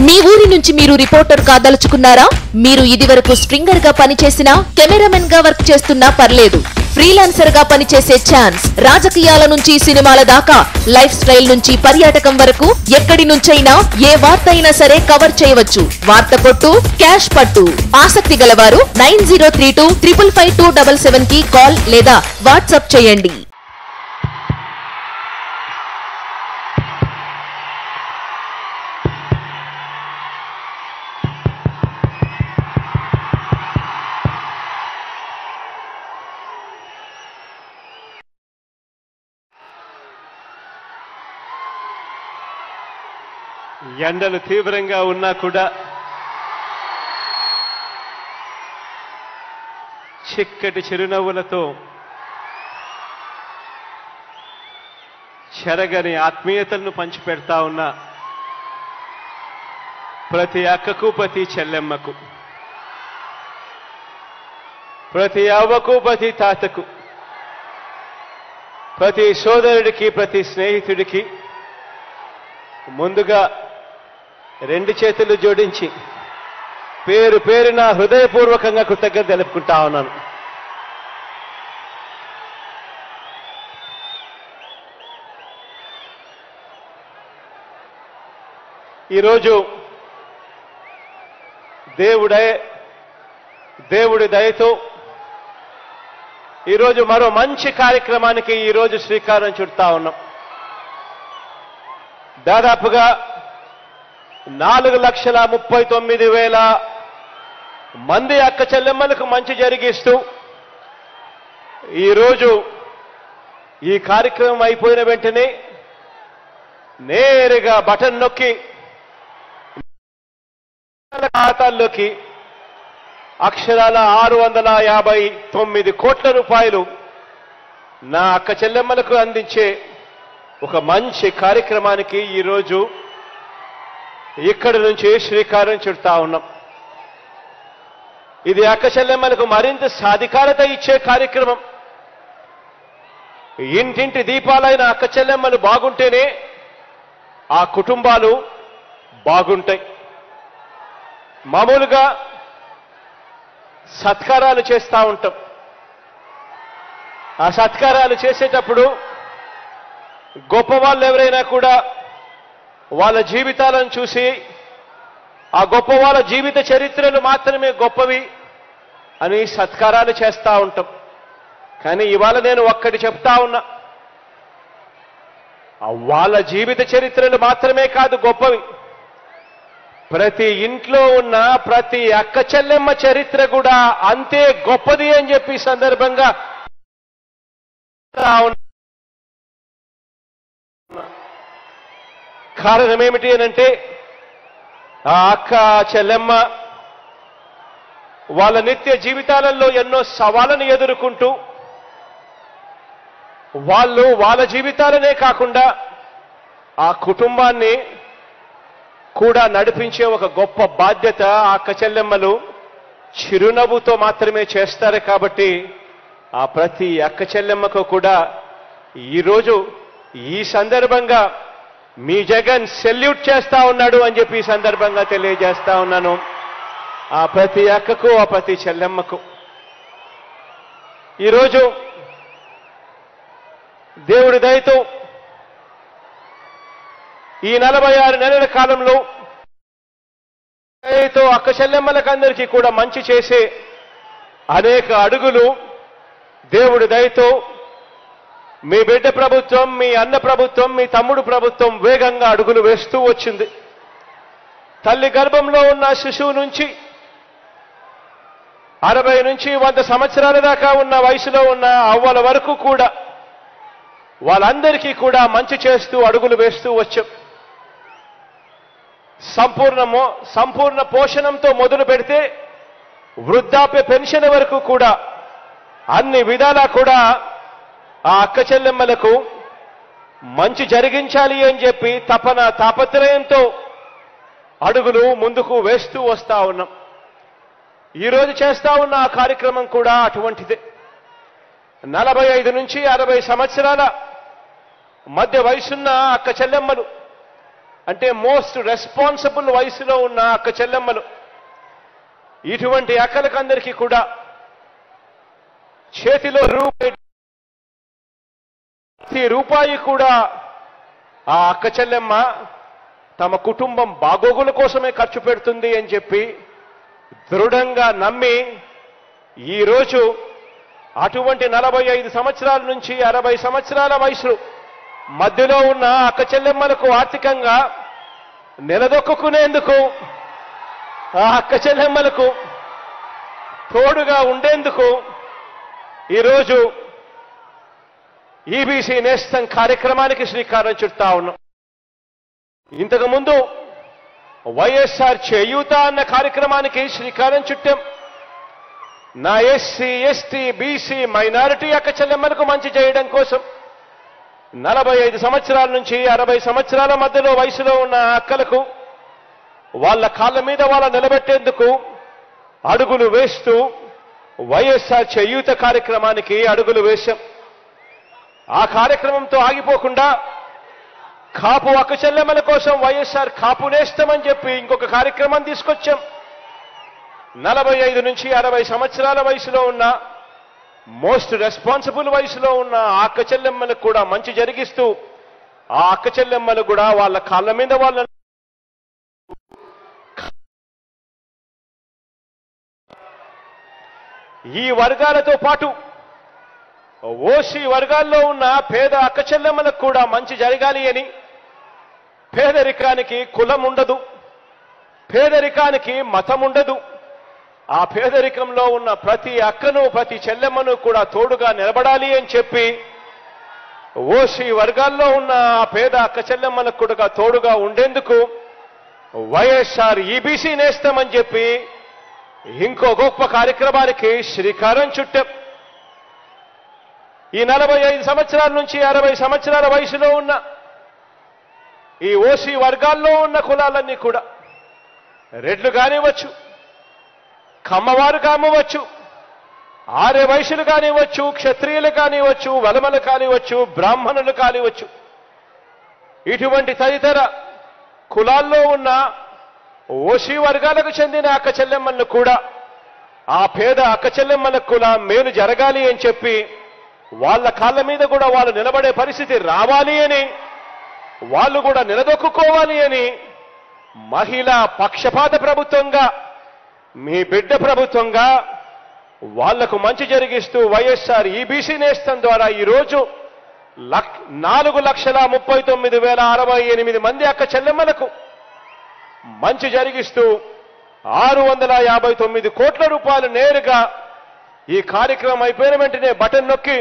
మీ ఊరి నుంచి మీరు రిపోర్టర్ కాదలుచుకున్నారా? మీరు ఇదివరకు స్ట్రింగర్ గా పనిచేసినా, కెమెరామెన్ గా వర్క్ చేస్తున్నా పర్లేదు. ఫ్రీలాన్సర్ గా పనిచేసే ఛాన్స్. రాజకీయాల నుంచి సినిమాల దాకా, లైఫ్ స్టైల్ నుంచి పర్యాటకం వరకు ఎక్కడి నుంచైనా ఏ వార్త అయినా సరే కవర్ చేయవచ్చు. వార్త కొట్టు, క్యాష్ పట్టు. ఆసక్తి గలవారు 9032555277 కి కాల్ లేదా వాట్సాప్ చేయండి. ఎండలు తీవ్రంగా ఉన్నా కూడా చిక్కటి చిరునవ్వులతో చెరగని ఆత్మీయతలను పంచిపెడతా ఉన్న ప్రతి అక్కకు, ప్రతి చెల్లెమ్మకు, ప్రతి అవ్వకు, ప్రతి తాతకు, ప్రతి సోదరుడికి, ప్రతి స్నేహితుడికి ముందుగా రెండు చేతులు జోడించి పేరు పేరున హృదయపూర్వకంగా కృతజ్ఞత తెలుపుకుంటా ఉన్నాను. ఈరోజు దేవుడి దయతో ఈరోజు మరో మంచి కార్యక్రమానికి ఈరోజు శ్రీకారం చుడతా ఉన్నాం. దాదాపుగా 4,39,000 మంది అక్క చెల్లెమ్మలకు మంచి జరిగిస్తూ ఈరోజు ఈ కార్యక్రమం అయిపోయిన వెంటనే నేరుగా బటన్ నొక్కి ఖాతాల్లోకి అక్షరాల 659 కోట్ల రూపాయలు నా అక్క చెల్లెమ్మలకు అందించే ఒక మంచి కార్యక్రమానికి ఈరోజు ఇక్కడి నుంచి శ్రీకారం చుడతా ఉన్నాం. ఇది అక్క చెల్లెమ్మలకు మరింత సాధికారత ఇచ్చే కార్యక్రమం. ఇంటింటి దీపాలైన అక్క చెల్లెమ్మలు బాగుంటేనే ఆ కుటుంబాలు బాగుంటాయి. మామూలుగా సత్కారాలు చేస్తూ ఉంటాం. ఆ సత్కారాలు చేసేటప్పుడు గొప్పవాళ్ళు ఎవరైనా కూడా వాళ్ళ జీవితాలను చూసి ఆ గొప్ప వాళ్ళ జీవిత చరిత్రలు మాత్రమే గొప్పవి అని సత్కారాలు చేస్తూ ఉంటాం. కానీ ఇవాళ నేను ఒక్కటి చెప్తా ఉన్నా, వాళ్ళ జీవిత చరిత్రలు మాత్రమే కాదు గొప్పవి, ప్రతి ఇంట్లో ఉన్న ప్రతి అక్క చెల్లెమ్మ చరిత్ర కూడా అంతే గొప్పది అని చెప్పి సందర్భంగా కారణం ఏమిటి అనంటే ఆ అక్క చెల్లెమ్మ వాళ్ళ నిత్య జీవితాలలో ఎన్నో సవాళ్ళను ఎదుర్కొంటూ వాళ్ళ జీవితాలనే కాకుండా ఆ కుటుంబాన్ని కూడా నడిపించే ఒక గొప్ప బాధ్యత ఆ అక్క చెల్లెమ్మలు చిరునవ్వుతో మాత్రమే చేస్తారు. కాబట్టి ఆ ప్రతి అక్క చెల్లెమ్మకు కూడా ఈరోజు ఈ సందర్భంగా మీ జగన్ సెల్యూట్ చేస్తా ఉన్నాడు అని చెప్పి ఈ సందర్భంగా తెలియజేస్తా ఉన్నాను ఆ ప్రతి అక్కకు, ఆ ప్రతి చెల్లెమ్మకు. ఈరోజు దేవుడి దయతో ఈ 46 నెలల కాలంలో అక్క చెల్లెమ్మలకు అందరికీ కూడా మంచి చేసే అనేక అడుగులు దేవుడి దయతో మీ బిడ్డ ప్రభుత్వం, మీ అన్న ప్రభుత్వం, మీ తమ్ముడు ప్రభుత్వం వేగంగా అడుగులు వేస్తూ వచ్చింది. తల్లి గర్భంలో ఉన్న శిశువు నుంచి 60 నుంచి 100 సంవత్సరాల దాకా ఉన్న వయసులో ఉన్న అవ్వల వరకు కూడా వాళ్ళందరికీ కూడా మంచి చేస్తూ అడుగులు వేస్తూ వచ్చాం. సంపూర్ణ పోషణంతో మొదలు పెడితే వృద్ధాప్య పెన్షన్ వరకు కూడా అన్ని విధాలా కూడా ఆ అక్క చెల్లెమ్మలకు మంచి జరిగించాలి అని చెప్పి తాపత్రయంతో అడుగులు ముందుకు వేస్తూ వస్తా ఉన్నాం. ఈరోజు చేస్తా ఉన్న ఆ కార్యక్రమం కూడా అటువంటిదే. 45 నుంచి 60 సంవత్సరాల మధ్య వయసున్న అక్క చెల్లెమ్మలు అంటే మోస్ట్ రెస్పాన్సిబుల్ వయసులో ఉన్న అక్క చెల్లెమ్మలు. ఇటువంటి అక్కలకందరికీ కూడా చేతిలో ప్రతి రూపాయి కూడా ఆ అక్క చెల్లెమ్మ తమ కుటుంబం బాగోగుల కోసమే ఖర్చు పెడుతుంది అని చెప్పి దృఢంగా నమ్మి ఈరోజు అటువంటి 45 సంవత్సరాల నుంచి 60 సంవత్సరాల వయసు మధ్యలో ఉన్న అక్క చెల్లెమ్మలకు ఆర్థికంగా నిలదొక్కునేందుకు, ఆ అక్క చెల్లెమ్మలకు తోడుగా ఉండేందుకు ఈరోజు ఈబీసీ నేస్తం కార్యక్రమానికి శ్రీకారం చుడతా ఉన్నాం. ఇంతకుముందు వైఎస్ఆర్ చేయూత అన్న కార్యక్రమానికి శ్రీకారం చుట్టాం. నా ఎస్సీ, ఎస్టీ, బీసీ, మైనారిటీ అక్క చెల్లెమ్మలకు మంచి చేయడం కోసం 45 సంవత్సరాల నుంచి 60 సంవత్సరాల మధ్యలో వయసులో ఉన్న అక్కలకు వాళ్ళ కాళ్ళ మీద వాళ్ళ నిలబెట్టేందుకు అడుగులు వేస్తూ వైఎస్ఆర్ చేయూత కార్యక్రమానికి అడుగులు వేశాం. ఆ కార్యక్రమంతో ఆగిపోకుండా కాపు అక్క చెల్లెమ్మల కోసం వైఎస్ఆర్ కాపు నేస్తమని చెప్పి ఇంకొక కార్యక్రమం తీసుకొచ్చాం. 45 నుంచి 60 సంవత్సరాల వయసులో ఉన్న మోస్ట్ రెస్పాన్సిబుల్ వయసులో ఉన్న ఆ అక్క చెల్లెమ్మలకు కూడా మంచి జరిగిస్తూ ఆ అక్క చెల్లెమ్మలు కూడా వాళ్ళ కాళ్ళ మీద వాళ్ళ ఈ వర్గాలతో పాటు ఓసీ వర్గాల్లో ఉన్న పేద అక్క చెల్లెమ్మలకు కూడా మంచి జరగాలి అని, పేదరికానికి కులం ఉండదు, పేదరికానికి మతం ఉండదు, ఆ పేదరికంలో ఉన్న ప్రతి అక్కను ప్రతి చెల్లెమ్మను కూడా తోడుగా నిలబడాలి అని చెప్పి ఓసీ వర్గాల్లో ఉన్న ఆ పేద అక్క చెల్లెమ్మలకు కూడా తోడుగా ఉండేందుకు వైఎస్ఆర్ ఈబీసీ నేస్తామని చెప్పి ఇంకో గొప్ప కార్యక్రమానికి శ్రీకారం చుట్టాం. ఈ 45 సంవత్సరాల నుంచి 60 సంవత్సరాల వయసులో ఉన్న ఈ ఓసీ వర్గాల్లో ఉన్న కులాలన్నీ కూడా రెడ్లు కానివ్వచ్చు, కమ్మవారు కానివ్వచ్చు, ఆర్య వైశ్యులు కానివ్వచ్చు, క్షత్రియులు కానివ్వచ్చు, వలమలు కానివ్వచ్చు, బ్రాహ్మణులు కానివ్వచ్చు, ఇటువంటి తదితర కులాల్లో ఉన్న ఓసీ వర్గాలకు చెందిన అక్క చెల్లెమ్మలను కూడా ఆ పేద అక్క చెల్లెమ్మలకు కూడా మేలు జరగాలి అని చెప్పి వాళ్ళ కాళ్ళ మీద కూడా వాళ్ళు నిలబడే పరిస్థితి రావాలి అని, వాళ్ళు కూడా నిలదొక్కుకోవాలి అని మహిళా పక్షపాత ప్రభుత్వంగా, మీ బిడ్డ ప్రభుత్వంగా వాళ్లకు మంచి జరిగిస్తూ వైఎస్ఆర్ ఈబీసీ నేస్తం ద్వారా ఈరోజు 4,39,068 మంది అక్క చెల్లెమ్మలకు మంచి జరిగిస్తూ 659 కోట్ల రూపాయలు నేరుగా ఈ కార్యక్రమం అయిపోయిన వెంటనే బటన్ నొక్కి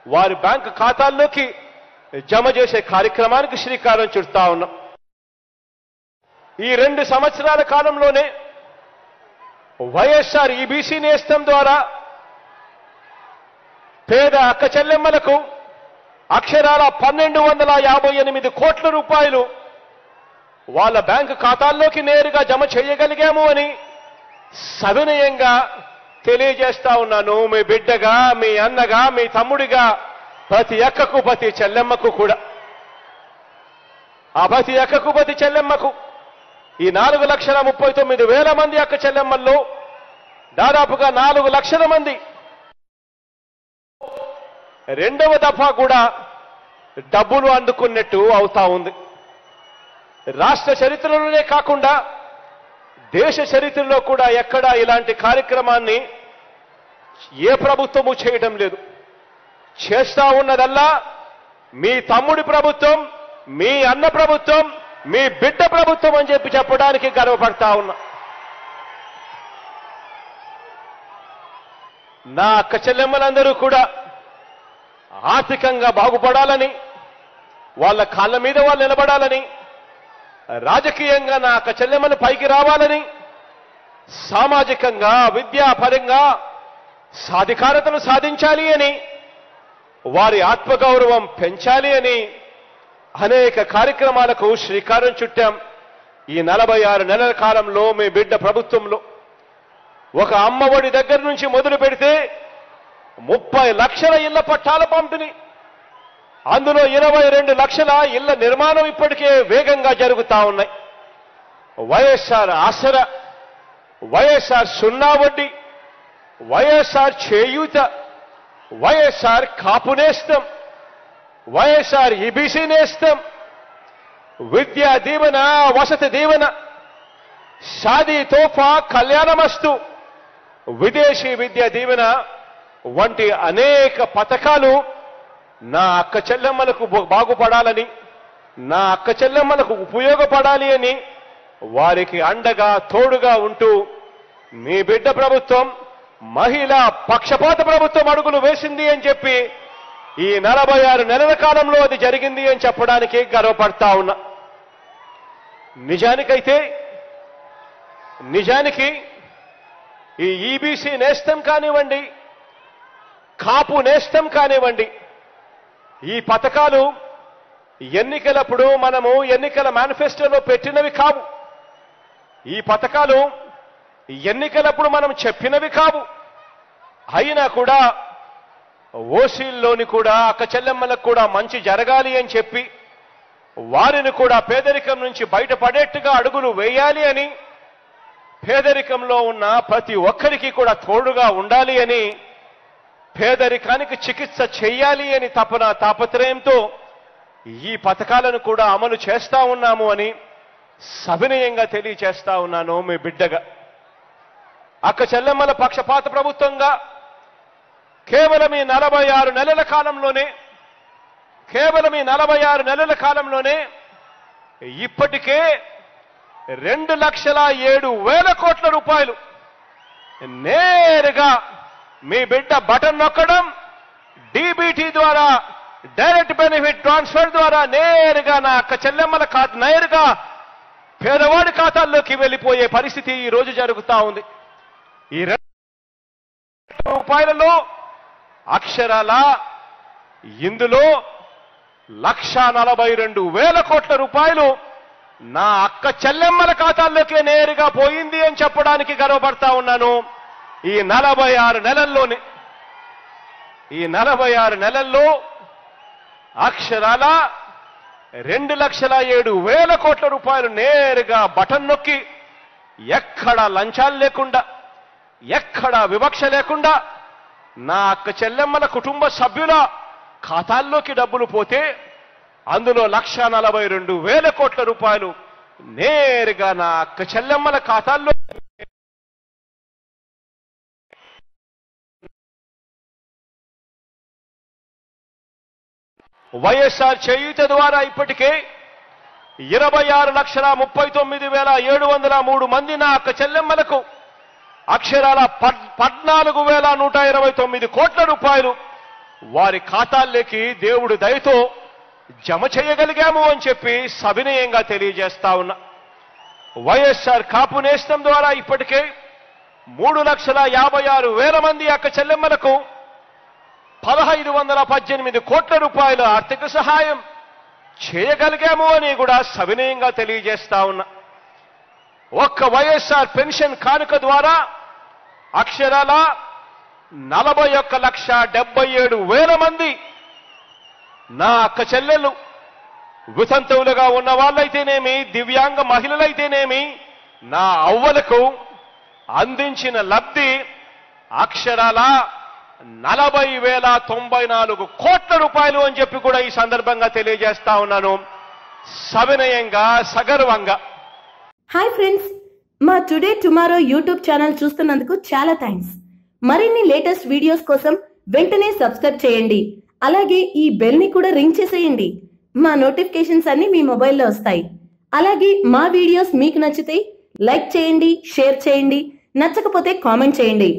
వారి బ్యాంకు ఖాతాల్లోకి జమ చేసే కార్యక్రమానికి శ్రీకారం చుడతా ఉన్నాం. ఈ 2 సంవత్సరాల కాలంలోనే వైఎస్ఆర్ ఈబీసీ నేస్తం ద్వారా పేద అక్క చెల్లెమ్మలకు అక్షరాల 1,258 కోట్ల రూపాయలు వాళ్ళ బ్యాంకు ఖాతాల్లోకి నేరుగా జమ చేయగలిగాము అని సవినయంగా తెలియజేస్తా ఉన్నాను. మీ బిడ్డగా, మీ అన్నగా, మీ తమ్ముడిగా ప్రతి అక్కకు ప్రతి చెల్లెమ్మకు కూడా, ఆ ప్రతి అక్కకు ప్రతి చెల్లెమ్మకు ఈ 4,39,000 మంది అక్క చెల్లెమ్మల్లో దాదాపుగా 4 లక్షల మంది రెండవ దఫా కూడా డబ్బులు అందుకున్నట్టు అవుతా ఉంది. రాష్ట్ర చరిత్రలోనే కాకుండా దేశ చరిత్రలో కూడా ఎక్కడా ఇలాంటి కార్యక్రమాన్ని ఏ ప్రభుత్వము చేయడం లేదు. చేస్తా ఉన్నదల్లా మీ తమ్ముడి ప్రభుత్వం, మీ అన్న ప్రభుత్వం, మీ బిడ్డ ప్రభుత్వం అని చెప్పి చెప్పడానికి గర్వపడతా ఉన్నా. నా అక్క చెల్లెమ్మలందరూ కూడా ఆర్థికంగా బాగుపడాలని, వాళ్ళ కాళ్ళ మీద వాళ్ళు నిలబడాలని, రాజకీయంగా నా అక్క చెల్లెమ్మలు పైకి రావాలని, సామాజికంగా విద్యాపరంగా సాధికారతను సాధించాలి అని, వారి ఆత్మగౌరవం పెంచాలి అని అనేక కార్యక్రమాలకు శ్రీకారం చుట్టాం. ఈ 46 నెలల కాలంలో మీ బిడ్డ ప్రభుత్వంలో ఒక అమ్మఒడి దగ్గర నుంచి మొదలు పెడితే 30 లక్షల ఇళ్ల పట్టాల పంపిణీ, అందులో 22 లక్షల ఇళ్ల నిర్మాణం ఇప్పటికే వేగంగా జరుగుతా ఉన్నాయి. వైఎస్ఆర్ ఆసరా, వైఎస్ఆర్ సున్నా వడ్డీ, వైఎస్ఆర్ చేయూత, వైఎస్ఆర్ కాపు నేస్తం, వైఎస్ఆర్ ఈబీసీ నేస్తం, విద్యా దీవెన, వసతి దీవెన, షాదీ తోఫా, కళ్యాణమస్తు, విదేశీ విద్యా దీవెన వంటి అనేక పథకాలు నా అక్క చెల్లెమ్మలకు బాగుపడాలని, నా అక్క చెల్లెమ్మలకు ఉపయోగపడాలి అని వారికి అండగా తోడుగా ఉంటూ మీ బిడ్డ ప్రభుత్వం మహిళా పక్షపాత ప్రభుత్వం అడుగులు వేసింది అని చెప్పి ఈ 46 నెలల కాలంలో అది జరిగింది అని చెప్పడానికి గర్వపడతా ఉన్నా. నిజానికి ఈ ఈబీసీ నేస్తం కానివ్వండి, కాపు నేస్తం కానివ్వండి, ఈ పథకాలు ఎన్నికలప్పుడు మనము ఎన్నికల మేనిఫెస్టోలో పెట్టినవి కావు. ఈ పథకాలు ఎన్నికలప్పుడు మనం చెప్పినవి కావు. అయినా కూడా ఓసీల్లోని కూడా అక్క చెల్లెమ్మలకు కూడా మంచి జరగాలి అని చెప్పి వారిని కూడా పేదరికం నుంచి బయటపడేట్టుగా అడుగులు వేయాలి అని, పేదరికంలో ఉన్న ప్రతి ఒక్కరికి కూడా తోడుగా ఉండాలి అని, పేదరికానికి చికిత్స చేయాలి అని తాపత్రయంతో ఈ పథకాలను కూడా అమలు చేస్తా ఉన్నాము అని సవినయంగా తెలియచేస్తా ఉన్నాను మీ బిడ్డగా. అక్క చెల్లెమ్మల పక్షపాత ప్రభుత్వంగా కేవలం ఈ 46 నెలల కాలంలోనే ఇప్పటికే 2,07,000 కోట్ల రూపాయలు నేరుగా మీ బిడ్డ బటన్ నొక్కడం, డీబీటీ ద్వారా, డైరెక్ట్ బెనిఫిట్ ట్రాన్స్ఫర్ ద్వారా నేరుగా నా అక్క చెల్లెమ్మల నేరుగా పేదవాడి ఖాతాల్లోకి వెళ్ళిపోయే పరిస్థితి ఈ రోజు జరుగుతా ఉంది. ఈ రూపాయలలో అక్షరాల ఇందులో 1,42,000 కోట్ల రూపాయలు నా అక్క చెల్లెమ్మల ఖాతాల్లోకి నేరుగా పోయింది అని చెప్పడానికి గర్వపడతా ఉన్నాను. ఈ 46 నెలల్లో అక్షరాల 2,07,000 కోట్ల రూపాయలు నేరుగా బటన్ నొక్కి ఎక్కడా లంచాలు లేకుండా, ఎక్కడా వివక్ష లేకుండా నా అక్క చెల్లెమ్మల కుటుంబ సభ్యుల ఖాతాల్లోకి డబ్బులు పోతే అందులో 1,42,000 కోట్ల రూపాయలు నేరుగా నా అక్క చెల్లెమ్మల ఖాతాల్లో వైఎస్ఆర్ చేయూత ద్వారా ఇప్పటికే 26,39,703 మంది నా అక్క చెల్లెమ్మలకు అక్షరాల 14,129 కోట్ల రూపాయలు వారి ఖాతాల్లోకి దేవుడు దయతో జమ చేయగలిగాము అని చెప్పి సవినయంగా తెలియజేస్తా ఉన్నా. వైఎస్ఆర్ కాపు నేస్తం ద్వారా ఇప్పటికే 3,56,000 మంది అక్క చెల్లెమ్మలకు 1,518 కోట్ల రూపాయల ఆర్థిక సహాయం చేయగలిగాము అని కూడా సవినయంగా తెలియజేస్తా ఉన్నా. ఒక్క వైఎస్ఆర్ పెన్షన్ కానుక ద్వారా అక్షరాల 41,77,000 మంది నా అక్క చెల్లెళ్ళు వితంతువులుగా ఉన్న వాళ్ళైతేనేమి, దివ్యాంగ మహిళలైతేనేమి, నా అవ్వలకు అందించిన లబ్ధి అక్షరాల 40,094 కోట్ల రూపాయలు అని చెప్పి కూడా ఈ సందర్భంగా తెలియజేస్తా ఉన్నాను సవినయంగా, సగర్వంగా. హాయ్ ఫ్రెండ్స్, మా టుడే టుమారో యూట్యూబ్ ఛానల్ చూస్తున్నందుకు చాలా థ్యాంక్స్. మరిన్ని లేటెస్ట్ వీడియోస్ కోసం వెంటనే సబ్స్క్రైబ్ చేయండి. అలాగే ఈ బెల్ ని కూడా రింగ్ చేసేయండి. మా నోటిఫికేషన్స్ అన్ని మీ మొబైల్లో వస్తాయి. అలాగే మా వీడియోస్ మీకు నచ్చితే లైక్ చేయండి, షేర్ చేయండి, నచ్చకపోతే కామెంట్ చేయండి.